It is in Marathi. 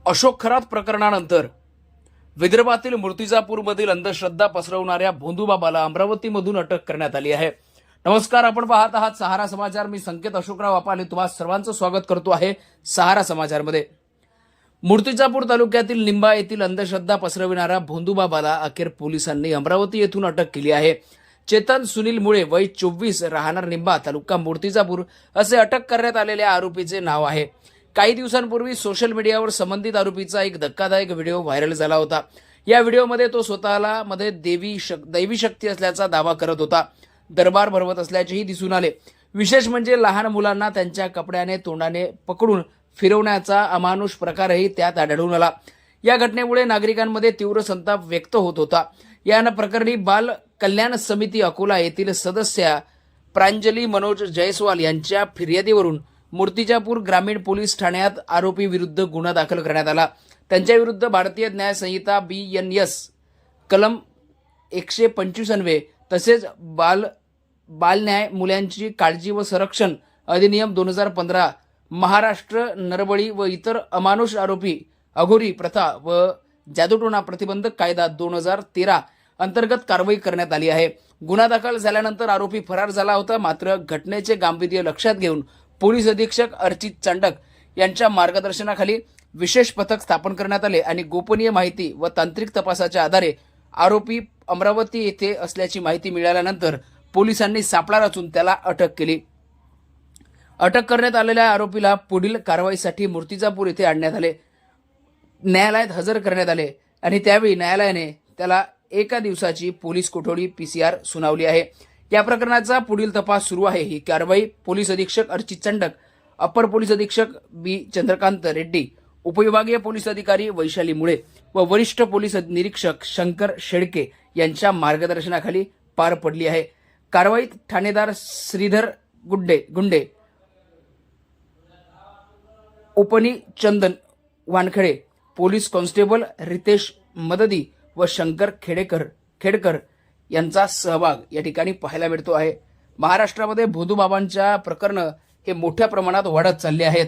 अशोक खरात प्रकरणानंतर विदर्भातील मूर्तिजापूरमधील अंधश्रद्धा पसरवणाऱ्या भोंदूबाबाला अमरावतीमधून अटक करण्यात आली आहे. नमस्कार, आपण पाहत आहात सहारा समाचार. मी संकेत अशोकराव अपाले तुम्हा सर्वांचं स्वागत करतो आहे सहारा समाचारमध्ये. मूर्तिजापूर तालुक्यातील निंबा येथील अंधश्रद्धा पसरविणारा भोंदूबाबाला अखेर पोलिसांनी अमरावती येथून अटक केली आहे. चेतन सुनील मुळे, वय 24, राहणार निंबा, तालुका मूर्तिजापूर असे अटक करण्यात आलेल्या आरोपीचे नाव आहे. काही दिवसांपूर्वी सोशल मीडियावर संबंधित आरोपीचा एक धक्कादायक व्हिडिओ व्हायरल झाला होता. या व्हिडिओमध्ये तो स्वतःला मध्ये दैवी शक्ती असल्याचा दावा करत होता. दरबार भरवत असल्याचेही दिसून आले. विशेष म्हणजे लहान मुलांना त्यांच्या कपड्याने तोंडाने पकडून फिरवण्याचा अमानुष प्रकारही त्यात आढळून आला. या घटनेमुळे नागरिकांमध्ये तीव्र संताप व्यक्त होत होता. या प्रकरणी बाल कल्याण समिती अकोला येथील सदस्य प्रांजली मनोज जयस्वाल यांच्या फिर्यादीवरून मूर्तिजापूर ग्रामीण पोलीस ठाण्यात आरोपी विरुद्ध गुन्हा दाखल करण्यात आला. त्यांच्या विरुद्ध भारतीय न्याय संहिता BNS कलम 125 तसेच बालन्याय, मुलांची काळजी व संरक्षण अधिनियम 2015, महाराष्ट्र नरबळी व इतर अमानुष आरोपी अघोरी प्रथा व जादूटोणा प्रतिबंधक कायदा 2013 अंतर्गत कारवाई करण्यात आली आहे. गुन्हा दाखल झाल्यानंतर आरोपी फरार झाला होता. मात्र घटनेचे गांभीर्य लक्षात घेऊन पोलीस अधीक्षक अर्चित चांडक यांच्या मार्गदर्शनाखाली विशेष पथक स्थापन करण्यात आले आणि गोपनीय माहिती व तांत्रिक तपासाच्या आधारे आरोपी अमरावती येथे असल्याची माहिती मिळाल्यानंतर पोलिसांनी सापळा रचून त्याला अटक केली. अटक करण्यात आलेल्या आरोपीला पुढील कारवाईसाठी मूर्तिजापूर येथे आणण्यात आले. न्यायालयात हजर करण्यात आले आणि त्यावेळी न्यायालयाने त्याला 1 दिवसाची पोलीस कोठडी PCR सुनावली आहे. या प्रकरणाचा पुढील तपास सुरू आहे. ही कारवाई पोलीस अधीक्षक अर्चित चांडक, अपर पोलीस अधीक्षक B चंद्रकांत रेड्डी, उपविभागीय पोलीस अधिकारी वैशाली मुळे व वरिष्ठ पोलीस निरीक्षक शंकर शेळके यांच्या मार्गदर्शनाखाली पार पडली आहे. कारवाईत ठाणेदार श्रीधर गुंडे, उपनी चंदन वानखडे, पोलीस कॉन्स्टेबल रितेश मददी व शंकर खेडकर यांचा सहभाग या ठिकाणी पाहायला मिळतो आहे. महाराष्ट्रामध्ये भोंदूबाबांच्या प्रकरणं हे मोठ्या प्रमाणात वाढत चालले आहेत.